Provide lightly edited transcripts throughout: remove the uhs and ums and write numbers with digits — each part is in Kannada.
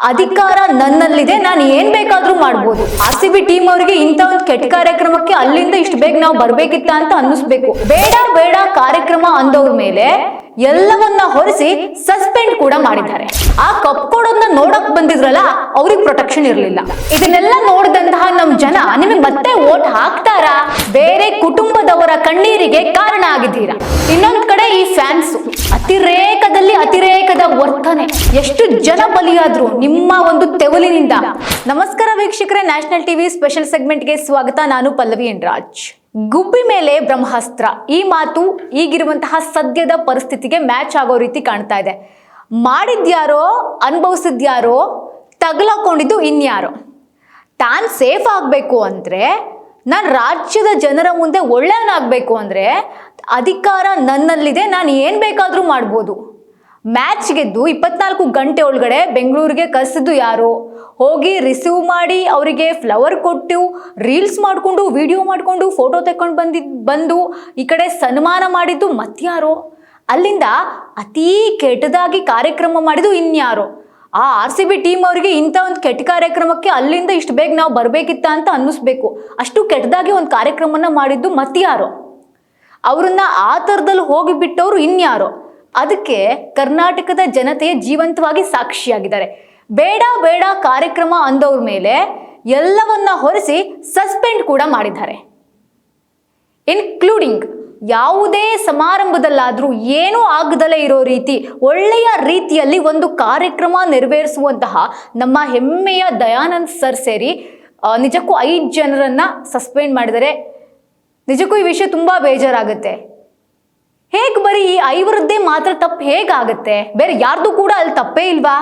ಅಧಿಕಾರ ನನ್ನಲ್ಲಿದೆ, ನಾನು ಏನ್ ಬೇಕಾದ್ರೂ ಮಾಡ್ಬೋದು. RCB ಟೀಮ್ ಅವರಿಗೆ ಇಂಥ ಒಂದು ಕೆಟ್ಟ ಕಾರ್ಯಕ್ರಮಕ್ಕೆ ಅಲ್ಲಿಂದ ಇಷ್ಟು ಬೇಗ ನಾವು ಬರ್ಬೇಕಿತ್ತ ಅಂತ ಅನ್ನಿಸ್ಬೇಕು. ಬೇಡ ಬೇಡ ಕಾರ್ಯಕ್ರಮ ಅಂದವ್ರ ಮೇಲೆ ಎಲ್ಲವನ್ನ ಹೊರಿಸಿ ಸಸ್ಪೆಂಡ್ ಕೂಡ ಮಾಡಿದ್ದಾರೆ. ಆ ಕಪ್ ಕೊಡೋದನ್ನ ನೋಡಕ್ ಬಂದಿದ್ರಲ್ಲ, ಅವ್ರಿಗೆ ಪ್ರೊಟೆಕ್ಷನ್ ಇರಲಿಲ್ಲ. ಇದನ್ನೆಲ್ಲ ನೋಡಿದಂತಹ ನಮ್ ಜನ ನಿಮಗೆ ಮತ್ತೆ ವೋಟ್ ಹಾಕ್ತಾರಾ? ಬೇರೆ ಕುಟುಂಬದವರ ಕಣ್ಣೀರಿಗೆ ಕಾರಣ ಆಗಿದ್ದೀರಾ. ಇನ್ನೊಂದ್ ಕಡೆ ಈ ಫ್ಯಾನ್ಸ್ ಅತಿರೇಕದಲ್ಲಿ ಅತಿರೇಕದ ವರ್ತನೆ, ಎಷ್ಟು ಜನ ಬಲಿಯಾದ್ರು ನಿಮ್ಮ ಒಂದು ತೆವಲಿನಿಂದ. ನಮಸ್ಕಾರ ವೀಕ್ಷಕರೇ, ನ್ಯಾಷನಲ್ ಟಿವಿ ಸ್ಪೆಷಲ್ ಸೆಗ್ಮೆಂಟ್ಗೆ ಸ್ವಾಗತ. ನಾನು ಪಲ್ಲವಿ ಎಂಡ್ರಾಜ್. ಗುಬ್ಬಿ ಮೇಲೆ ಬ್ರಹ್ಮಾಸ್ತ್ರ, ಈ ಮಾತು ಈಗಿರುವಂತಹ ಸದ್ಯದ ಪರಿಸ್ಥಿತಿಗೆ ಮ್ಯಾಚ್ ಆಗೋ ರೀತಿ ಕಾಣ್ತಾ ಇದೆ. ಮಾಡಿದ್ಯಾರೋ, ಅನುಭವಿಸಿದ್ಯಾರೋ, ತಗಲಾಕೊಂಡಿದ್ದು ಇನ್ಯಾರೋ. ತಾನು ಸೇಫ್ ಆಗಬೇಕು ಅಂದರೆ, ನಾನು ರಾಜ್ಯದ ಜನರ ಮುಂದೆ ಒಳ್ಳೆಯವನಾಗಬೇಕು ಅಂದರೆ ಅಧಿಕಾರ ನನ್ನಲ್ಲಿದೆ, ನಾನು ಏನು ಬೇಕಾದರೂ ಮಾಡ್ಬೋದು. ಮ್ಯಾಚ್ ಗೆದ್ದು 24 ಗಂಟೆ ಒಳಗಡೆ ಬೆಂಗಳೂರಿಗೆ ಕಳಿಸಿದ್ದು ಯಾರು? ಹೋಗಿ ರಿಸೀವ್ ಮಾಡಿ ಅವರಿಗೆ ಫ್ಲವರ್ ಕೊಟ್ಟು ರೀಲ್ಸ್ ಮಾಡಿಕೊಂಡು ವಿಡಿಯೋ ಮಾಡಿಕೊಂಡು ಫೋಟೋ ತೆಕ್ಕೊಂಡು ಬಂದು ಈ ಕಡೆ ಸನ್ಮಾನ ಮಾಡಿದ್ದು ಮತ್ಯಾರೋ? ಅಲ್ಲಿಂದ ಅತೀ ಕೆಟ್ಟದಾಗಿ ಕಾರ್ಯಕ್ರಮ ಮಾಡಿದ್ದು ಇನ್ಯಾರೋ? ಆ RCB ಟೀಮ್ ಅವರಿಗೆ ಇಂಥ ಒಂದು ಕೆಟ್ಟ ಕಾರ್ಯಕ್ರಮಕ್ಕೆ ಅಲ್ಲಿಂದ ಇಷ್ಟು ಬೇಗ ನಾವು ಬರಬೇಕಿತ್ತ ಅಂತ ಅನ್ನಿಸ್ಬೇಕು. ಅಷ್ಟು ಕೆಟ್ಟದಾಗಿ ಒಂದು ಕಾರ್ಯಕ್ರಮನ ಮಾಡಿದ್ದು ಮತ್ಯಾರೋ? ಅವ್ರನ್ನ ಆ ಥರದಲ್ಲಿ ಹೋಗಿಬಿಟ್ಟವರು ಇನ್ಯಾರೋ? ಅದಕ್ಕೆ ಕರ್ನಾಟಕದ ಜನತೆಯ ಜೀವಂತವಾಗಿ ಸಾಕ್ಷಿಯಾಗಿದ್ದಾರೆ. ಬೇಡ ಬೇಡ ಕಾರ್ಯಕ್ರಮ ಅಂದವ್ರ ಮೇಲೆ ಎಲ್ಲವನ್ನ ಹೊರಿಸಿ ಸಸ್ಪೆಂಡ್ ಕೂಡ ಮಾಡಿದ್ದಾರೆ. ಇನ್ಕ್ಲೂಡಿಂಗ್ ಯಾವುದೇ ಸಮಾರಂಭದಲ್ಲಾದರೂ ಏನೂ ಆಗದಲೇ ಇರೋ ರೀತಿ ಒಳ್ಳೆಯ ರೀತಿಯಲ್ಲಿ ಒಂದು ಕಾರ್ಯಕ್ರಮ ನೆರವೇರಿಸುವಂತಹ ನಮ್ಮ ಹೆಮ್ಮೆಯ ದಯಾನಂದ್ ಸರ್ ಸೇರಿ ನಿಜಕ್ಕೂ 5 ಜನರನ್ನ ಸಸ್ಪೆಂಡ್ ಮಾಡಿದರೆ. ನಿಜಕ್ಕೂ ಈ ವಿಷಯ ತುಂಬ ಬೇಜಾರಾಗುತ್ತೆ. ಹೇಗೆ ಬರೀ ಈ 5ರದ್ದೇ ಮಾತ್ರ ತಪ್ಪು ಹೇಗಾಗುತ್ತೆ? ಬೇರೆ ಯಾರ್ದು ಕೂಡ ಅಲ್ಲಿ ತಪ್ಪೇ ಇಲ್ವಾ?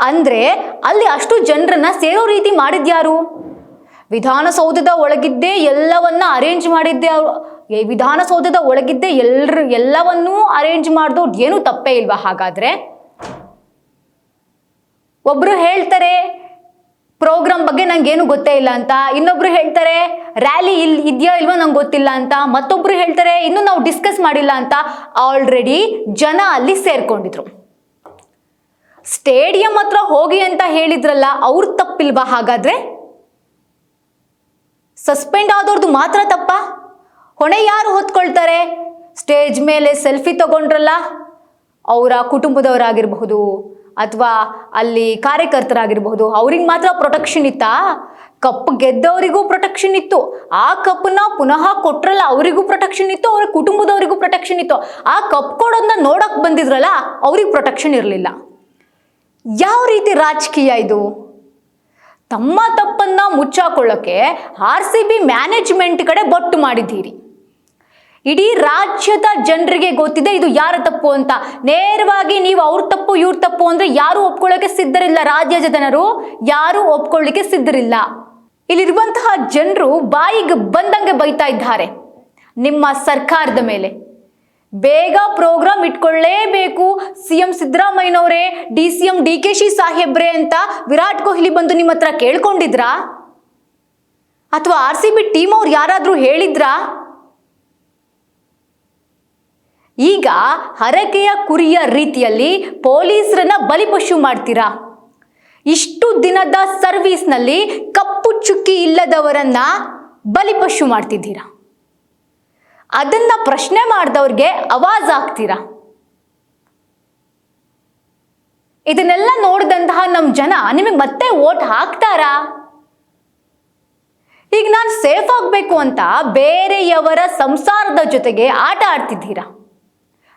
ಅಂದರೆ ಅಲ್ಲಿ ಅಷ್ಟು ಜನರನ್ನ ಸೇರೋ ರೀತಿ ಮಾಡಿದ್ಯಾರು? ವಿಧಾನಸೌಧದ ಒಳಗಿದ್ದೇ ಎಲ್ಲವನ್ನ ಅರೇಂಜ್ ಮಾಡಿದ್ದೆ. ವಿಧಾನಸೌಧದ ಒಳಗಿದ್ದೇ ಎಲ್ಲವನ್ನೂ ಅರೇಂಜ್ ಮಾಡಿದವ್ರು ಏನೂ ತಪ್ಪೇ ಇಲ್ವಾ ಹಾಗಾದ್ರೆ? ಒಬ್ರು ಹೇಳ್ತಾರೆ ಪ್ರೋಗ್ರಾಮ್ ಬಗ್ಗೆ ನಂಗೇನು ಗೊತ್ತೇ ಇಲ್ಲ ಅಂತ, ಇನ್ನೊಬ್ರು ಹೇಳ್ತಾರೆ ರ್ಯಾಲಿ ಇದೆಯಾ ಇಲ್ವೋ ನಂಗೆ ಗೊತ್ತಿಲ್ಲ ಅಂತ, ಮತ್ತೊಬ್ರು ಹೇಳ್ತಾರೆ ಇನ್ನೂ ನಾವು ಡಿಸ್ಕಸ್ ಮಾಡಿಲ್ಲ ಅಂತ. ಆಲ್ರೆಡಿ ಜನ ಅಲ್ಲಿ ಸೇರ್ಕೊಂಡಿದ್ರು. ಸ್ಟೇಡಿಯಂ ಹತ್ರ ಹೋಗಿ ಅಂತ ಹೇಳಿದ್ರಲ್ಲ, ಅವ್ರ ತಪ್ಪಿಲ್ವಾ ಹಾಗಾದ್ರೆ? ಸಸ್ಪೆಂಡ್ ಆದವ್ರದ್ದು ಮಾತ್ರ ತಪ್ಪ? ಹೊಣೆ ಯಾರು ಹೊತ್ಕೊಳ್ತಾರೆ? ಸ್ಟೇಜ್ ಮೇಲೆ ಸೆಲ್ಫಿ ತಗೊಂಡ್ರಲ್ಲ, ಅವರ ಕುಟುಂಬದವರಾಗಿರಬಹುದು ಅಥವಾ ಅಲ್ಲಿ ಕಾರ್ಯಕರ್ತರಾಗಿರಬಹುದು, ಅವ್ರಿಗೆ ಮಾತ್ರ ಪ್ರೊಟೆಕ್ಷನ್ ಇತ್ತಾ? ಕಪ್ ಗೆದ್ದವರಿಗೂ ಪ್ರೊಟೆಕ್ಷನ್ ಇತ್ತು. ಆ ಕಪ್ಪನ್ನ ಪುನಃ ಕೊಟ್ರಲ್ಲ, ಅವರಿಗೂ ಪ್ರೊಟೆಕ್ಷನ್ ಇತ್ತು, ಅವರ ಕುಟುಂಬದವರಿಗೂ ಪ್ರೊಟೆಕ್ಷನ್ ಇತ್ತು. ಆ ಕಪ್ ಕೊಡೋದನ್ನ ನೋಡಕ್ ಬಂದಿದ್ರಲ್ಲ, ಅವ್ರಿಗೆ ಪ್ರೊಟೆಕ್ಷನ್ ಇರಲಿಲ್ಲ. ಯಾವ ರೀತಿ ರಾಜಕೀಯ ಇದು? ತಮ್ಮ ತಪ್ಪನ್ನ ಮುಚ್ಚಾಕೊಳ್ಳೋಕೆ RCB ಮ್ಯಾನೇಜ್ಮೆಂಟ್ ಕಡೆ ಬೊಟ್ಟು ಮಾಡಿದ್ದೀರಿ. ಇಡೀ ರಾಜ್ಯದ ಜನರಿಗೆ ಗೊತ್ತಿದೆ ಇದು ಯಾರ ತಪ್ಪು ಅಂತ. ನೇರವಾಗಿ ನೀವು ಅವ್ರ ತಪ್ಪು ಇವ್ರ ತಪ್ಪು ಅಂದ್ರೆ ಯಾರು ಒಪ್ಕೊಳ್ಳೋಕೆ ಸಿದ್ಧರಿಲ್ಲ. ರಾಜ್ಯದ ಜನರು ಯಾರು ಒಪ್ಕೊಳ್ಳಿಕ್ಕೆ ಸಿದ್ಧರಿಲ್ಲ. ಇಲ್ಲಿರುವಂತಹ ಜನರು ಬಾಯಿಗೆ ಬಂದಂಗೆ ಬೈತಾ ಇದ್ದಾರೆ ನಿಮ್ಮ ಸರ್ಕಾರದ ಮೇಲೆ. ಬೇಗ ಪ್ರೋಗ್ರಾಮ್ ಇಟ್ಕೊಳ್ಳೇಬೇಕು, CM ಸಿದ್ದರಾಮಯ್ಯನವರೇ, DCM DKC ಸಾಹೇಬ್ರೆ ಅಂತ ವಿರಾಟ್ ಕೊಹ್ಲಿ ಬಂದು ನಿಮ್ಮ ಹತ್ರ ಕೇಳ್ಕೊಂಡಿದ್ರಾ? ಅಥವಾ RCB ಟೀಮ್ ಅವ್ರು ಯಾರಾದ್ರೂ ಹೇಳಿದ್ರಾ? ಈಗ ಹರಕೆಯ ಕುರಿಯ ರೀತಿಯಲ್ಲಿ ಪೊಲೀಸರನ್ನ ಬಲಿಪಶು ಮಾಡ್ತೀರಾ. ಇಷ್ಟು ದಿನದ ಸರ್ವಿಸ್ನಲ್ಲಿ ಕಪ್ಪು ಚುಕ್ಕಿ ಇಲ್ಲದವರನ್ನ ಬಲಿಪಶು ಮಾಡ್ತಿದ್ದೀರಾ. ಅದನ್ನ ಪ್ರಶ್ನೆ ಮಾಡಿದವ್ರಿಗೆ ಆವಾಜ್ ಆಗ್ತೀರಾ. ಇದನ್ನೆಲ್ಲ ನೋಡಿದಂತಹ ನಮ್ಮ ಜನ ನಿಮಗೆ ಮತ್ತೆ ವೋಟ್ ಹಾಕ್ತಾರಾ? ಈಗ ನಾನು ಸೇಫ್ ಆಗಬೇಕು ಅಂತ ಬೇರೆಯವರ ಸಂಸಾರದ ಜೊತೆಗೆ ಆಟ ಆಡ್ತಿದ್ದೀರಾ.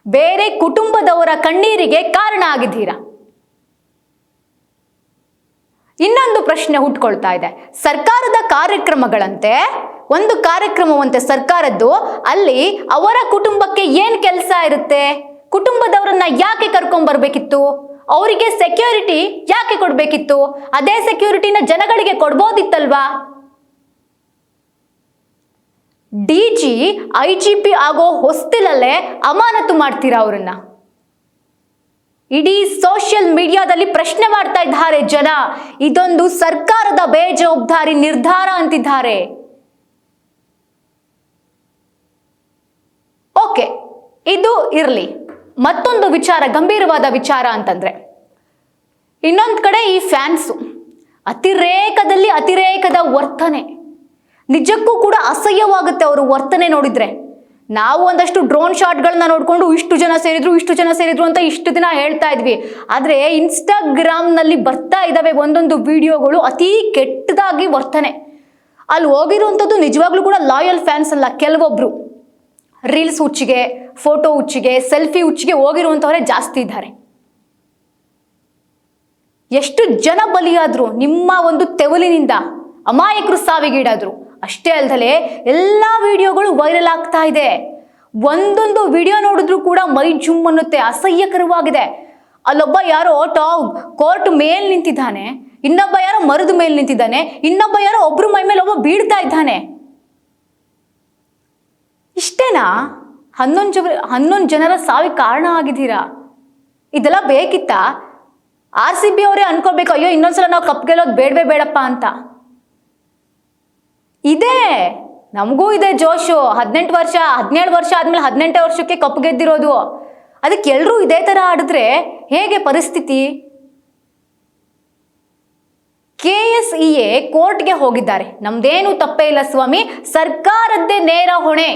ಬೇರೆ ಕುಟುಂಬದವರ ಕಣ್ಣೀರಿಗೆ ಕಾರಣ ಆಗಿದ್ದೀರಾ. ಇನ್ನೊಂದು ಪ್ರಶ್ನೆ ಹುಟ್ಕೊಳ್ತಾ ಇದೆ. ಸರ್ಕಾರದ ಕಾರ್ಯಕ್ರಮಗಳಂತೆ, ಒಂದು ಕಾರ್ಯಕ್ರಮವಂತೆ ಸರ್ಕಾರದ್ದು, ಅಲ್ಲಿ ಅವರ ಕುಟುಂಬಕ್ಕೆ ಏನ್ ಕೆಲಸ ಇರುತ್ತೆ? ಕುಟುಂಬದವರನ್ನ ಯಾಕೆ ಕರ್ಕೊಂಡ್ ಬರ್ಬೇಕಿತ್ತು? ಅವರಿಗೆ ಸೆಕ್ಯೂರಿಟಿ ಯಾಕೆ ಕೊಡ್ಬೇಕಿತ್ತು? ಅದೇ ಸೆಕ್ಯೂರಿಟಿನ ಜನಗಳಿಗೆ ಕೊಡ್ಬೋದಿತ್ತಲ್ವಾ? DG IGP ಆಗೋ ಹೊಸ್ತಿಲಲ್ಲೇ ಅಮಾನತು ಮಾಡ್ತೀರಾ ಅವರನ್ನ. ಇಡೀ ಸೋಷಿಯಲ್ ಮೀಡಿಯಾದಲ್ಲಿ ಪ್ರಶ್ನೆ ಮಾಡ್ತಾ ಇದ್ದಾರೆ ಜನ. ಇದೊಂದು ಸರ್ಕಾರದ ಬೇಜವಾಬ್ದಾರಿ ನಿರ್ಧಾರ ಅಂತಿದ್ದಾರೆ. ಓಕೆ, ಇದು ಇರಲಿ. ಮತ್ತೊಂದು ವಿಚಾರ, ಗಂಭೀರವಾದ ವಿಚಾರ ಅಂತಂದ್ರೆ ಇನ್ನೊಂದು ಕಡೆ ಈ ಫ್ಯಾನ್ಸು ಅತಿರೇಕದಲ್ಲಿ ಅತಿರೇಕದ ವರ್ತನೆ, ನಿಜಕ್ಕೂ ಕೂಡ ಅಸಹ್ಯವಾಗುತ್ತೆ ಅವರು ವರ್ತನೆ ನೋಡಿದ್ರೆ. ನಾವು ಒಂದಷ್ಟು ಡ್ರೋನ್ ಶಾಟ್ಗಳನ್ನ ನೋಡ್ಕೊಂಡು ಇಷ್ಟು ಜನ ಸೇರಿದ್ರು ಅಂತ ಇಷ್ಟು ದಿನ ಹೇಳ್ತಾ ಇದ್ವಿ. ಆದರೆ ಇನ್ಸ್ಟಾಗ್ರಾಮ್ನಲ್ಲಿ ಬರ್ತಾ ಇದ್ದಾವೆ ಒಂದೊಂದು ವಿಡಿಯೋಗಳು ಅತಿ ಕೆಟ್ಟದಾಗಿ ವರ್ತನೆ. ಅಲ್ಲಿ ಹೋಗಿರುವಂಥದ್ದು ನಿಜವಾಗ್ಲೂ ಕೂಡ ಲಾಯಲ್ ಫ್ಯಾನ್ಸ್ ಅಲ್ಲ, ಕೆಲವೊಬ್ರು ರೀಲ್ಸ್ ಹುಚ್ಚಿಗೆ, ಫೋಟೋ ಹುಚ್ಚಿಗೆ, ಸೆಲ್ಫಿ ಹುಚ್ಚಿಗೆ ಹೋಗಿರುವಂಥವರೇ ಜಾಸ್ತಿ ಇದ್ದಾರೆ. ಎಷ್ಟು ಜನ ಬಲಿಯಾದ್ರು ನಿಮ್ಮ ಒಂದು ತೆವಲಿನಿಂದ, ಅಮಾಯಕರು ಸಾವಿಗೀಡಾದ್ರು. ಅಷ್ಟೇ ಅಲ್ದಲೆ ಎಲ್ಲ ವಿಡಿಯೋಗಳು ವೈರಲ್ ಆಗ್ತಾ ಇದೆ. ಒಂದೊಂದು ವಿಡಿಯೋ ನೋಡಿದ್ರು ಕೂಡ ಮೈ ಜುಮ್ ಅನ್ನುತ್ತೆ, ಅಸಹ್ಯಕರವಾಗಿದೆ. ಅಲ್ಲೊಬ್ಬ ಯಾರೋ ಕೋರ್ಟ್ ಮೇಲ್ ನಿಂತಿದ್ದಾನೆ, ಇನ್ನೊಬ್ಬ ಯಾರೋ ಮರದ ಮೇಲೆ ನಿಂತಿದ್ದಾನೆ, ಇನ್ನೊಬ್ಬ ಯಾರೋ ಒಬ್ರು ಮೈ ಮೇಲೆ ಒಬ್ಬ ಬೀಳ್ತಾ ಇದ್ದಾನೆ. ಇಷ್ಟೇನಾ? 11 ಜನರ ಸಾವಿಗೆ ಕಾರಣ ಆಗಿದ್ದೀರಾ. ಇದೆಲ್ಲ ಬೇಕಿತ್ತಾ? RCB ಅವರೇ ಅನ್ಕೋಬೇಕು, ಅಯ್ಯೋ ಇನ್ನೊಂದ್ಸಲ ನಾವು ಕಪ್ ಗೆಲ್ಲೋದು ಬೇಡವೇ ಬೇಡಪ್ಪ ಅಂತ. ಇದೆ, ನಮಗೂ ಇದೆ ಜೋಶು. 17 ವರ್ಷ ಆದ್ಮೇಲೆ 18ನೇ ವರ್ಷಕ್ಕೆ ಕಪ್ ಗೆದ್ದಿರೋದು. ಅದಕ್ಕೆ ಎಲ್ಲರೂ ಇದೇ ತರ ಆಡಿದ್ರೆ ಹೇಗೆ ಪರಿಸ್ಥಿತಿ? KSEA ಕೋರ್ಟ್ಗೆ ಹೋಗಿದ್ದಾರೆ. ನಮ್ದೇನು ತಪ್ಪೇ ಇಲ್ಲ ಸ್ವಾಮಿ, ಸರ್ಕಾರದ್ದೇ ನೇರ ಹೊಣೆ.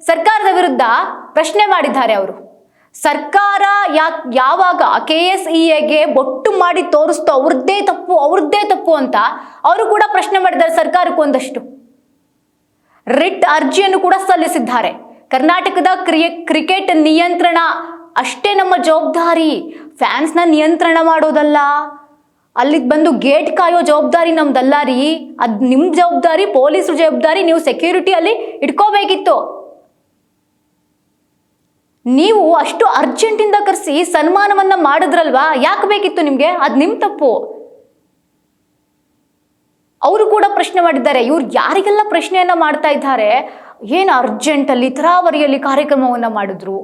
ಸರ್ಕಾರದ ವಿರುದ್ಧ ಪ್ರಶ್ನೆ ಮಾಡಿದ್ದಾರೆ ಅವರು. ಸರ್ಕಾರ ಯಾವಾಗ KSEAಗೆ ಬೊಟ್ಟು ಮಾಡಿ ತೋರಿಸ್ತೋ ಅವ್ರದ್ದೇ ತಪ್ಪು ಅಂತ ಅವರು ಕೂಡ ಪ್ರಶ್ನೆ ಮಾಡಿದ್ದಾರೆ ಸರ್ಕಾರಕ್ಕೆ. ಒಂದಷ್ಟು ರಿಟ್ ಅರ್ಜಿಯನ್ನು ಕೂಡ ಸಲ್ಲಿಸಿದ್ದಾರೆ. ಕರ್ನಾಟಕದ ಕ್ರಿಕೆಟ್ ನಿಯಂತ್ರಣ ಅಷ್ಟೇ ನಮ್ಮ ಜವಾಬ್ದಾರಿ, ಫ್ಯಾನ್ಸ್ನ ನಿಯಂತ್ರಣ ಮಾಡೋದಲ್ಲ. ಅಲ್ಲಿ ಬಂದು ಗೇಟ್ ಕಾಯೋ ಜವಾಬ್ದಾರಿ ನಮ್ದಲ್ಲ ರೀ, ಅದು ನಿಮ್ಮ ಜವಾಬ್ದಾರಿ, ಪೊಲೀಸರ ಜವಾಬ್ದಾರಿ. ನೀವು ಸೆಕ್ಯೂರಿಟಿ ಅಲ್ಲಿ ಇಟ್ಕೋಬೇಕಿತ್ತು. ನೀವು ಅಷ್ಟು ಅರ್ಜೆಂಟಿಂದ ಕರೆಸಿ ಸನ್ಮಾನವನ್ನ ಮಾಡಿದ್ರಲ್ವಾ, ಯಾಕೆ ಬೇಕಿತ್ತು ನಿಮ್ಗೆ? ಅದು ನಿಮ್ಮ ತಪ್ಪು. ಅವರು ಕೂಡ ಪ್ರಶ್ನೆ ಮಾಡಿದ್ದಾರೆ. ಇವ್ರು ಯಾರಿಗೆಲ್ಲ ಪ್ರಶ್ನೆಯನ್ನ ಮಾಡ್ತಾ ಇದ್ದಾರೆ, ಏನು ಅರ್ಜೆಂಟಲ್ಲಿ ತರಾವರಿಯಲ್ಲಿ ಕಾರ್ಯಕ್ರಮವನ್ನ ಮಾಡಿದ್ರು,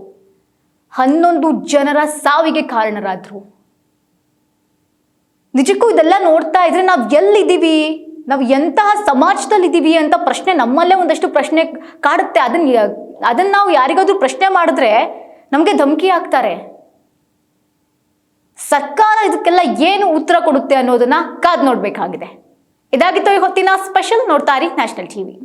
11 ಜನರ ಸಾವಿಗೆ ಕಾರಣರಾದ್ರು. ನಿಜಕ್ಕೂ ಇದೆಲ್ಲ ನೋಡ್ತಾ ಇದ್ರೆ ನಾವು ಎಲ್ಲಿದ್ದೀವಿ, ನಾವು ಎಂತಹ ಸಮಾಜದಲ್ಲಿದ್ದೀವಿ ಅಂತ ಪ್ರಶ್ನೆ ನಮ್ಮಲ್ಲೇ ಒಂದಷ್ಟು ಪ್ರಶ್ನೆ ಕಾಡುತ್ತೆ. ಅದನ್ನ ನಾವು ಯಾರಿಗಾದ್ರೂ ಪ್ರಶ್ನೆ ಮಾಡಿದ್ರೆ ನಮಗೆ ಧಮಕಿ ಹಾಕ್ತಾರೆ. ಸರ್ಕಾರ ಇದಕ್ಕೆಲ್ಲ ಏನು ಉತ್ತರ ಕೊಡುತ್ತೆ ಅನ್ನೋದನ್ನ ಕಾದ್ ನೋಡ್ಬೇಕಾಗಿದೆ. ಇದಾಗಿತ್ತು ಈ ಹೊತ್ತಿನ ಸ್ಪೆಷಲ್. ನೋಡ್ತಾ ಇರಿ ನ್ಯಾಷನಲ್ ಟಿವಿ.